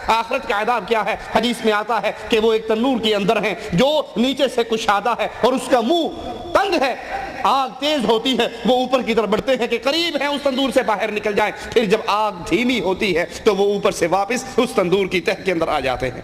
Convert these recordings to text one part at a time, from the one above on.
آخرت کا عذاب کیا ہے؟ حدیث میں آتا ہے کہ وہ ایک تنور کے اندر ہیں جو نیچے سے کشادہ ہے اور اس کا منہ تنگ ہے، آگ تیز ہوتی ہے، وہ اوپر کی طرف بڑھتے ہیں کہ قریب ہیں اس تندور سے باہر نکل جائیں، پھر جب آگ دھیمی ہوتی ہے تو وہ اوپر سے واپس اس تندور کی تہ کے اندر آ جاتے ہیں۔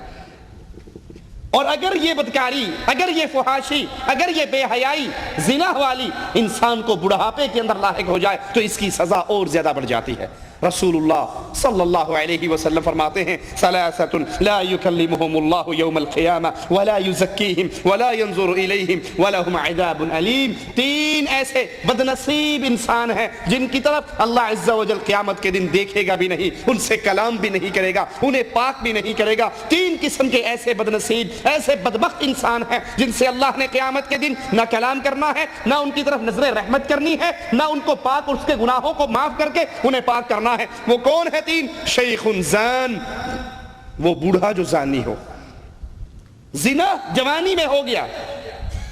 اور اگر یہ بدکاری، اگر یہ فحاشی، اگر یہ بے حیائی، زنا والی انسان کو بڑھاپے کے اندر لاحق ہو جائے تو اس کی سزا اور زیادہ بڑھ جاتی ہے۔ رسول اللہ صلی اللہ علیہ وسلم فرماتے ہیں ثلاثۃ لا یکلمہم اللہ یوم القیامہ ولا یزکیہم ولا ینظر الیہم ولہم عذاب علیم۔ تین ایسے بدنصیب انسان ہیں جن کی طرف اللہ عز و جل قیامت کے دن دیکھے گا بھی نہیں، ان سے کلام بھی نہیں کرے گا، انہیں پاک بھی نہیں کرے گا۔ تین قسم کے ایسے بدنصیب، ایسے بدبخت انسان ہیں جن سے اللہ نے قیامت کے دن نہ کلام کرنا ہے، نہ ان کی طرف نظر رحمت کرنی ہے، نہ ان کو پاک اور اس کے گناہوں کو معاف کر کے انہیں پاک کرنا ہے۔ وہ کون ہے تین؟ شیخ زان، وہ بوڑھا جو زانی ہو، زنا جوانی میں ہو گیا،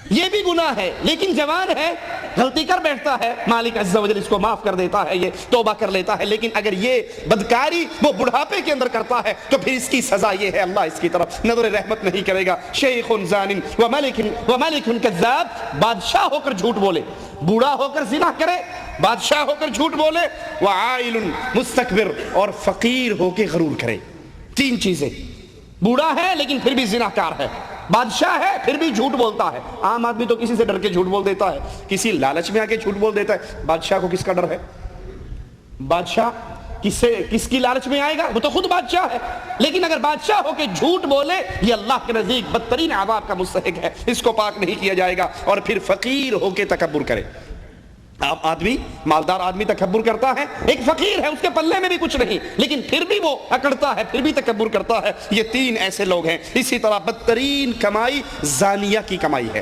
یہ بھی گناہ ہے لیکن جوان ہے، غلطی کر بیٹھتا ہے، مالک عز و جل اس کو معاف کر دیتا ہے، یہ توبہ کر لیتا ہے۔ لیکن اگر یہ بدکاری وہ بڑھاپے کے اندر کرتا ہے تو پھر اس کی سزا یہ ہے، اللہ اس کی طرف نظر رحمت نہیں کرے گا۔ شیخ زان وملک کذاب، بادشاہ ہو کر جھوٹ بولے، بوڑھا ہو کر زنا کرے، بادشاہ ہو کر جھوٹ بولے، وعائل مستکبر، اور فقیر ہو کے غرور کرے۔ تین چیزیں، بوڑھا ہے لیکن پھر بھی زنا کار ہے، بادشاہ ہے پھر بھی جھوٹ بولتا ہے۔ عام آدمی تو کسی سے ڈر کے جھوٹ بول دیتا ہے، کسی لالچ میں آ کے جھوٹ بول دیتا ہے، بادشاہ کو کس کا ڈر ہے؟ بادشاہ کس کی لالچ میں آئے گا؟ وہ تو خود بادشاہ ہے۔ لیکن اگر بادشاہ ہو کے جھوٹ بولے، یہ اللہ کے نزدیک بدترین عذاب کا مستحق ہے، اس کو پاک نہیں کیا جائے گا۔ اور پھر فقیر ہو کے تکبر کرے، آپ آدمی مالدار آدمی تکبر کرتا ہے، ایک فقیر ہے اس کے پلے میں بھی کچھ نہیں لیکن پھر بھی وہ اکڑتا ہے، پھر بھی تکبر کرتا ہے۔ یہ تین ایسے لوگ ہیں۔ اسی طرح بدترین کمائی زانیہ کی کمائی ہے،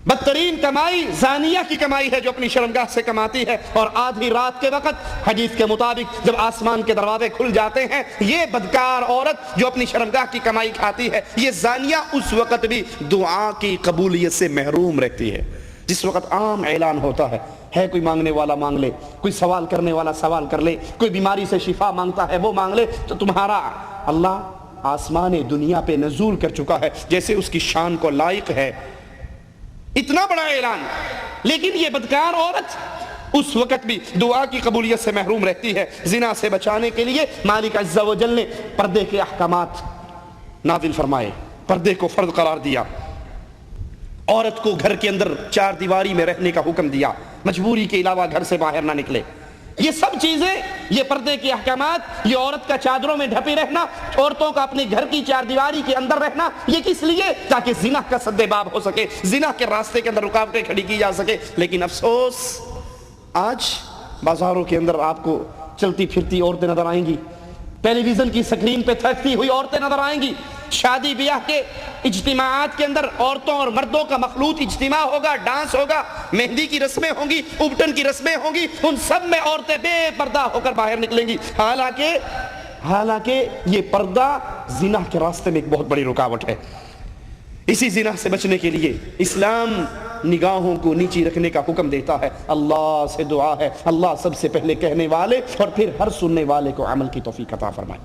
بدترین کمائی زانیہ کی کمائی ہے جو اپنی شرمگاہ سے کماتی ہے، اور آدھی رات کے وقت حدیث کے مطابق جب آسمان کے دروازے کھل جاتے ہیں، یہ بدکار عورت جو اپنی شرمگاہ کی کمائی کھاتی ہے، یہ زانیہ اس وقت بھی دعا کی قبولیت سے محروم رہتی ہے۔ جس وقت عام اعلان ہوتا ہے کوئی مانگنے والا مانگ لے، کوئی سوال کرنے والا سوال کر لے، کوئی بیماری سے شفا مانگتا ہے وہ مانگ لے، تو تمہارا اللہ آسمان دنیا پہ نزول کر چکا ہے جیسے اس کی شان کو لائق ہے، اتنا بڑا اعلان۔ لیکن یہ بدکار عورت اس وقت بھی دعا کی قبولیت سے محروم رہتی ہے۔ زنا سے بچانے کے لیے مالک عز و جل نے پردے کے احکامات نازل فرمائے، پردے کو فرض قرار دیا، عورت کو گھر کے اندر چار دیواری میں رہنے کا حکم دیا، مجبوری کے علاوہ گھر سے باہر نہ نکلے۔ یہ سب چیزیں، یہ پردے کے احکامات، یہ عورت کا چادروں میں ڈھپی رہنا، عورتوں کا اپنے گھر کی چار دیواری کے اندر رہنا، یہ کس لیے؟ تاکہ زنا کا سد باب ہو سکے، زنا کے راستے کے اندر رکاوٹیں کھڑی کی جا سکے۔ لیکن افسوس، آج بازاروں کے اندر آپ کو چلتی پھرتی عورتیں نظر آئیں گی، ٹیلی ویژن کی سکرین پہ تھکتی ہوئی عورتیں نظر آئیں گی، شادی بیاہ کے اجتماعات کے اندر عورتوں اور مردوں کا مخلوط اجتماع ہوگا، ڈانس ہوگا، مہندی کی رسمیں ہوں گی، ابٹن کی رسمیں ہوں گی، ان سب میں عورتیں بے پردہ ہو کر باہر نکلیں گی۔ حالانکہ یہ پردہ زنا کے راستے میں ایک بہت بڑی رکاوٹ ہے۔ اسی زنا سے بچنے کے لیے اسلام نگاہوں کو نیچی رکھنے کا حکم دیتا ہے۔ اللہ سے دعا ہے اللہ سب سے پہلے کہنے والے اور پھر ہر سننے والے کو عمل کی توفیق عطا فرمائے۔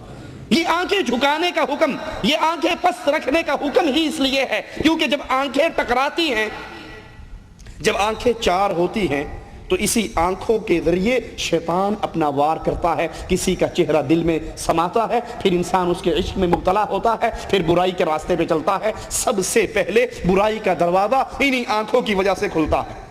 یہ آنکھیں جھکانے کا حکم، یہ آنکھیں پس رکھنے کا حکم ہی اس لیے ہے کیونکہ جب آنکھیں ٹکراتی ہیں، جب آنکھیں چار ہوتی ہیں تو اسی آنکھوں کے ذریعے شیطان اپنا وار کرتا ہے، کسی کا چہرہ دل میں سماتا ہے، پھر انسان اس کے عشق میں مبتلا ہوتا ہے، پھر برائی کے راستے پہ چلتا ہے۔ سب سے پہلے برائی کا دروازہ انہی آنکھوں کی وجہ سے کھلتا ہے۔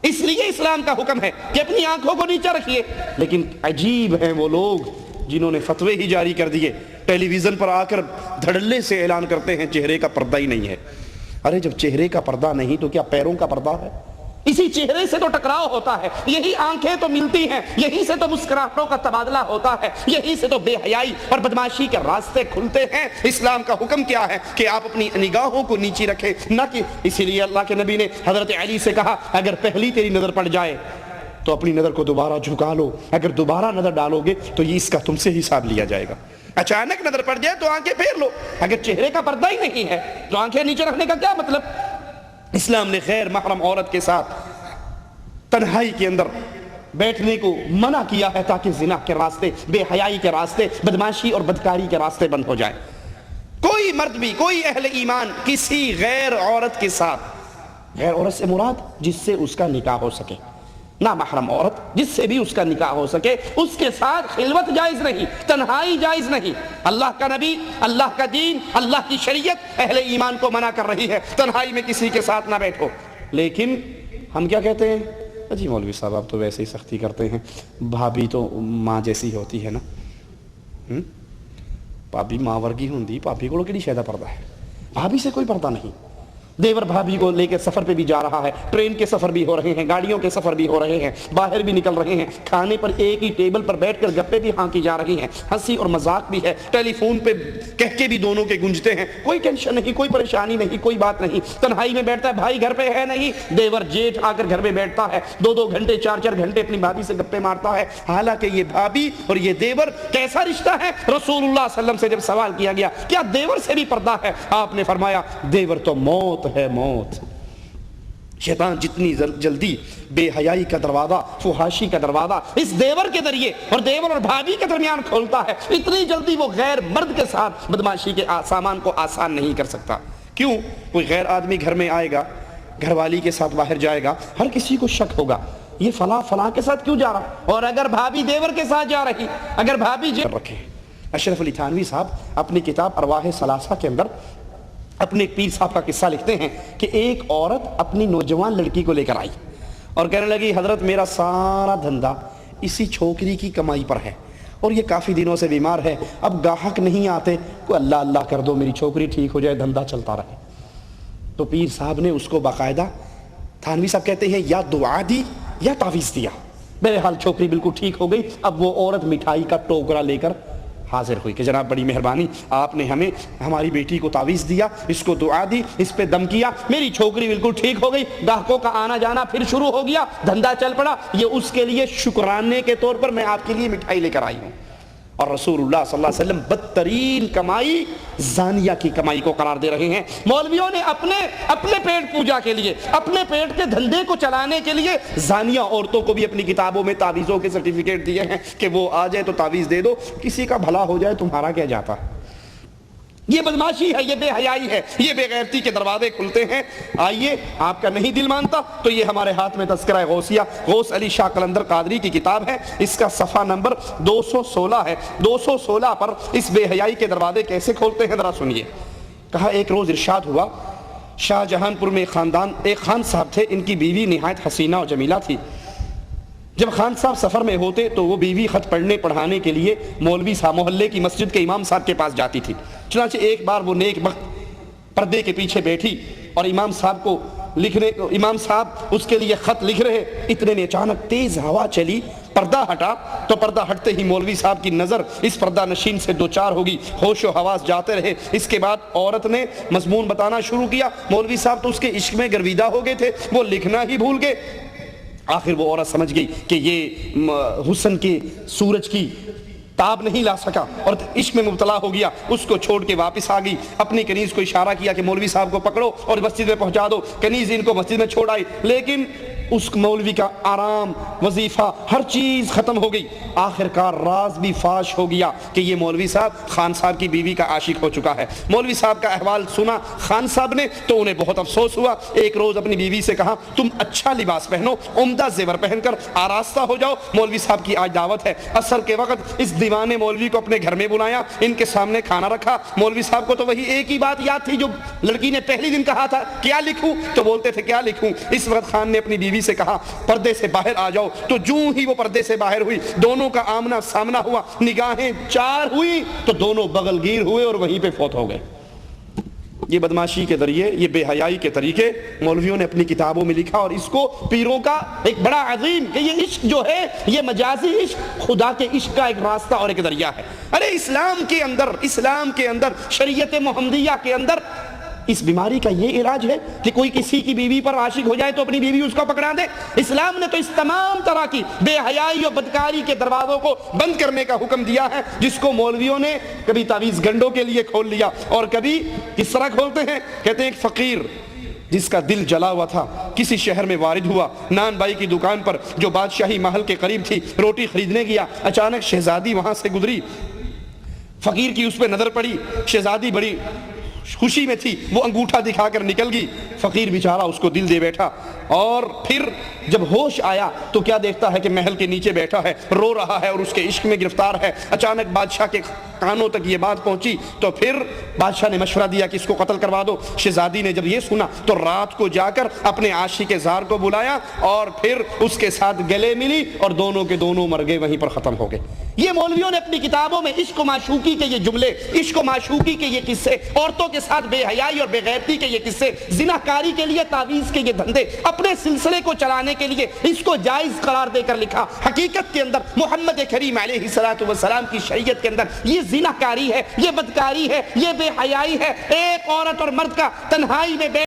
اس لیے اسلام کا حکم ہے کہ اپنی آنکھوں کو نیچا رکھیے۔ لیکن عجیب ہیں وہ لوگ جنہوں نے فتوے ہی جاری کر دیے، ٹیلی ویژن پر آ کر دھڑلے سے اعلان کرتے ہیں چہرے کا پردہ ہی نہیں ہے۔ ارے جب چہرے کا پردہ نہیں تو کیا پیروں کا پردہ ہے؟ اسی چہرے سے تو ٹکراؤ ہوتا ہے، یہی آنکھیں تو ملتی ہیں، یہی سے تو مسکراہٹوں کا تبادلہ ہوتا ہے، یہی سے تو بے حیائی اور بدمعاشی کے راستے کھلتے ہیں۔ اسلام کا حکم کیا ہے کہ آپ اپنی نگاہوں کو نیچی رکھیں، نہ کہ اسی لیے اللہ کے نبی نے حضرت علی سے کہا اگر پہلی تیری نظر پڑ جائے تو اپنی نظر کو دوبارہ جھکا لو، اگر دوبارہ نظر ڈالو گے تو یہ اس کا تم سے حساب لیا جائے گا۔ اچانک نظر پڑ جائے تو آنکھیں پھیر لو، اگر چہرے کا پردہ ہی نہیں ہے تو آنکھیں نیچے رکھنے کا کیا مطلب؟ اسلام نے غیر محرم عورت کے ساتھ تنہائی کے اندر بیٹھنے کو منع کیا ہے تاکہ زنا کے راستے، بے حیائی کے راستے، بدماشی اور بدکاری کے راستے بند ہو جائیں۔ کوئی مرد بھی، کوئی اہل ایمان کسی غیر عورت کے ساتھ، غیر عورت سے مراد جس سے اس کا نکاح ہو سکے، نامحرم عورت جس سے بھی اس کا نکاح ہو سکے، اس کے ساتھ خلوت جائز نہیں، تنہائی جائز نہیں۔ اللہ کا نبی، اللہ کا دین، اللہ کی شریعت اہل ایمان کو منع کر رہی ہے تنہائی میں کسی کے ساتھ نہ بیٹھو۔ لیکن ہم کیا کہتے ہیں؟ جی مولوی صاحب آپ تو ویسے ہی سختی کرتے ہیں، بھابی تو ماں جیسی ہوتی ہے نا۔ بھابی ماں ورگی ہوندی، بھابی کو کیڑی شیدا پردہ ہے؟ بھابی سے کوئی پردہ نہیں۔ دیور بھابھی کو لے کے سفر پہ بھی جا رہا ہے، ٹرین کے سفر بھی ہو رہے ہیں، گاڑیوں کے سفر بھی ہو رہے ہیں، باہر بھی نکل رہے ہیں، کھانے پر ایک ہی ٹیبل پر بیٹھ کر گپے بھی ہانکی جا رہی ہیں، ہنسی اور مذاق بھی ہے، ٹیلی فون پہ کہہ کے بھی دونوں کے گونجتے ہیں، کوئی ٹینشن نہیں، کوئی پریشانی نہیں، کوئی بات نہیں۔ تنہائی میں بیٹھتا ہے، بھائی گھر پہ ہے نہیں، دیور جیٹھ آ کر گھر میں بیٹھتا ہے، 2 گھنٹے 4 گھنٹے اپنی بھابھی سے گپے مارتا ہے۔ حالانکہ یہ بھابھی اور یہ دیور کیسا رشتہ ہے؟ رسول اللہ صلی اللہ علیہ وسلم سے جب سوال کیا گیا کیا دیور سے بھی پردہ ہے، آپ نے فرمایا دیور تو موت ہے، موت۔ شیطان جتنی جلدی بے حیائی کا دروازہ، فحاشی کا دروازہ اس دیور کے ذریعے اور دیور اور بھابھی کے درمیان کھولتا ہے، اتنی جلدی وہ غیر مرد کے ساتھ بدماشی کے سامان کو آسان نہیں کر سکتا۔ کیوں؟ کوئی غیر آدمی گھر میں آئے گا، گھر والی کے ساتھ باہر جائے گا، ہر کسی کو شک ہوگا یہ فلاں کے ساتھ کیوں جا رہا، اور اگر بھابھی دیور کے ساتھ جا رہی، اگر بھابھی رکھے۔ اشرف علی تھانوی صاحب اپنی کتاب ارواح ثلاثہ کے اندر اپنے ایک پیر صاحب کا قصہ لکھتے ہیں کہ ایک عورت اپنی نوجوان لڑکی کو لے کر آئی اور کہنے لگی حضرت میرا سارا دھندا اسی چھوکری کی کمائی پر ہے اور یہ کافی دنوں سے بیمار ہے، اب گاہک نہیں آتے، کوئی اللہ اللہ کر دو میری چھوکری ٹھیک ہو جائے، دھندا چلتا رہے۔ تو پیر صاحب نے اس کو باقاعدہ، تھانوی صاحب کہتے ہیں یا دعا دی یا تعویذ دیا۔ بہرحال چھوکری بالکل ٹھیک ہو گئی۔ اب وہ عورت مٹھائی کا ٹوکرا لے کر حاضر ہوئی کہ جناب بڑی مہربانی، آپ نے ہمیں ہماری بیٹی کو تعویذ دیا، اس کو دعا دی، اس پہ دم کیا، میری چھوکری بالکل ٹھیک ہو گئی، گاہکوں کا آنا جانا پھر شروع ہو گیا، دھندا چل پڑا، یہ اس کے لیے شکرانے کے طور پر میں آپ کے لیے مٹھائی لے کر آئی ہوں۔ اور رسول اللہ صلی اللہ علیہ وسلم بدترین کمائی زانیہ کی کمائی کو قرار دے رہے ہیں۔ مولویوں نے اپنے پیٹ پوجا کے لیے، اپنے پیٹ کے دھندے کو چلانے کے لیے زانیہ عورتوں کو بھی اپنی کتابوں میں تعویذوں کے سرٹیفکیٹ دیے ہیں کہ وہ آ جائے تو تعویذ دے دو، کسی کا بھلا ہو جائے تمہارا کیا جاتا۔ یہ بدماشی ہے، یہ بے حیائی ہے، یہ بے غیرتی کے دروازے کھلتے ہیں۔ آئیے، آپ کا نہیں دل مانتا تو یہ ہمارے ہاتھ میں تذکرہ غوثیہ، غوث علی شاہ قلندر قادری کی کتاب ہے، اس کا صفحہ نمبر 216 ہے۔ 216 پر اس بے حیائی کے دروازے کیسے کھولتے ہیں ذرا سنیے۔ کہا ایک روز ارشاد ہوا، شاہ جہان پور میں ایک خان صاحب تھے، ان کی بیوی نہایت حسینہ اور جمیلہ تھی۔ جب خان صاحب سفر میں ہوتے تو وہ بیوی خط پڑھنے پڑھانے کے لیے مولوی صاحب محلے کی مسجد کے امام صاحب کے پاس جاتی تھی۔ چنانچہ ایک بار وہ نیک بخت پردے کے پیچھے بیٹھی اور امام صاحب اس کے لیے خط لکھ رہے، اتنے میں اچانک تیز ہوا چلی، پردہ ہٹا تو پردہ ہٹتے ہی مولوی صاحب کی نظر اس پردہ نشین سے دوچار ہوگی، ہوش و حواس جاتے رہے۔ اس کے بعد عورت نے مضمون بتانا شروع کیا، مولوی صاحب تو اس کے عشق میں گرویدہ ہو گئے تھے، وہ لکھنا ہی بھول گئے۔ آخر وہ عورت سمجھ گئی کہ یہ حسن کے سورج کی تاب نہیں لا سکا اور عشق میں مبتلا ہو گیا، اس کو چھوڑ کے واپس آ گئی۔ اپنی کنیز کو اشارہ کیا کہ مولوی صاحب کو پکڑو اور مسجد میں پہنچا دو۔ کنیز ان کو مسجد میں چھوڑ آئی، لیکن اس مولوی کا آرام، وظیفہ، ہر چیز ختم ہو گئی۔ آخر کار راز بھی فاش ہو گیا کہ یہ مولوی صاحب خان صاحب کی بیوی کا عاشق ہو چکا ہے۔ مولوی صاحب کا احوال سنا خان صاحب نے تو انہیں بہت افسوس ہوا۔ ایک روز اپنی بیوی سے کہا تم اچھا لباس پہنو، عمدہ زیور پہن کر آراستہ ہو جاؤ، مولوی صاحب کی آج دعوت ہے۔ عصر کے وقت اس دیوانے مولوی کو اپنے گھر میں بلایا، ان کے سامنے کھانا رکھا۔ مولوی صاحب کو تو وہی ایک ہی بات یاد تھی جو لڑکی نے پہلی دن کہا تھا، کیا لکھوں؟ تو بولتے تھے کیا لکھوں؟ اس وقت خان نے اپنی بیوی سے کہا پردے سے باہر آ جاؤ، تو جوں ہی وہ پردے سے باہر ہوئی، دونوں کا آمنا سامنا ہوا، نگاہیں چار ہوئی تو دونوں بغل گیر ہوئے اور وہیں پہ فوت ہو گئے۔ یہ بدماشی کے ذریعے، یہ بے حیائی کے طریقے مولویوں نے اپنی کتابوں میں لکھا، اور اس کو پیروں کا ایک بڑا عظیم کہ یہ عشق جو ہے یہ مجازی عشق خدا کے عشق کا ایک راستہ اور ایک ذریعہ ہے۔ ارے اسلام کے اندر شریعت محمدیہ کے اندر اس بیماری کا یہ علاج ہے کہ کوئی کسی کی بیوی پر عاشق ہو جائے تو اپنی بیوی اس کو پکڑا دے۔ اسلام نے تو اس تمام طرح کی بے حیائی اور بدکاری کے دروازوں کو بند کرنے کا حکم دیا ہے، جس کو مولویوں نے کبھی تعویذ گنڈوں کے لیے کھول لیا اور کبھی کس طرح کھولتے ہیں۔ کہتے ہیں ایک فقیر جس کا دل جلا ہوا تھا کسی شہر میں وارد ہوا، نان بائی کی دکان پر جو بادشاہی محل کے قریب تھی روٹی خریدنے گیا، اچانک شہزادی وہاں سے گزری، فقیر کی اس پہ نظر پڑی، شہزادی بڑی خوشی میں تھی، وہ انگوٹھا دکھا کر نکل گئی، فقیر بیچارہ اس کو دل دے بیٹھا، اور پھر جب ہوش آیا تو کیا دیکھتا ہے کہ محل کے نیچے بیٹھا ہے، رو رہا ہے اور اس کے عشق میں گرفتار ہے۔ اچانک بادشاہ کے کانوں تک یہ بات پہنچی تو پھر بادشاہ نے مشورہ دیا کہ اس کو قتل کروا دو۔ شہزادی نے جب یہ سنا تو رات کو جا کر اپنے عاشق زار کو بلایا اور پھر اس کے ساتھ گلے ملی اور دونوں کے دونوں مر گئے، وہیں پر ختم ہو گئے۔ یہ مولویوں نے اپنی کتابوں میں عشق و معشوقی کے یہ جملے، عشق و معشوقی کے یہ قصے، عورتوں کے ساتھ بے حیائی اور بے غیرتی کے یہ قصے، زناکاری کے لیے تعویذ کے یہ دھندے، اپنے سلسلے کو چلانے کے لیے اس کو جائز قرار دے کر لکھا۔ حقیقت کے اندر محمد کریم علیہ السلام کی شریعت کے اندر یہ زناکاری ہے، یہ بدکاری ہے، یہ بے حیائی ہے۔ ایک عورت اور مرد کا تنہائی میں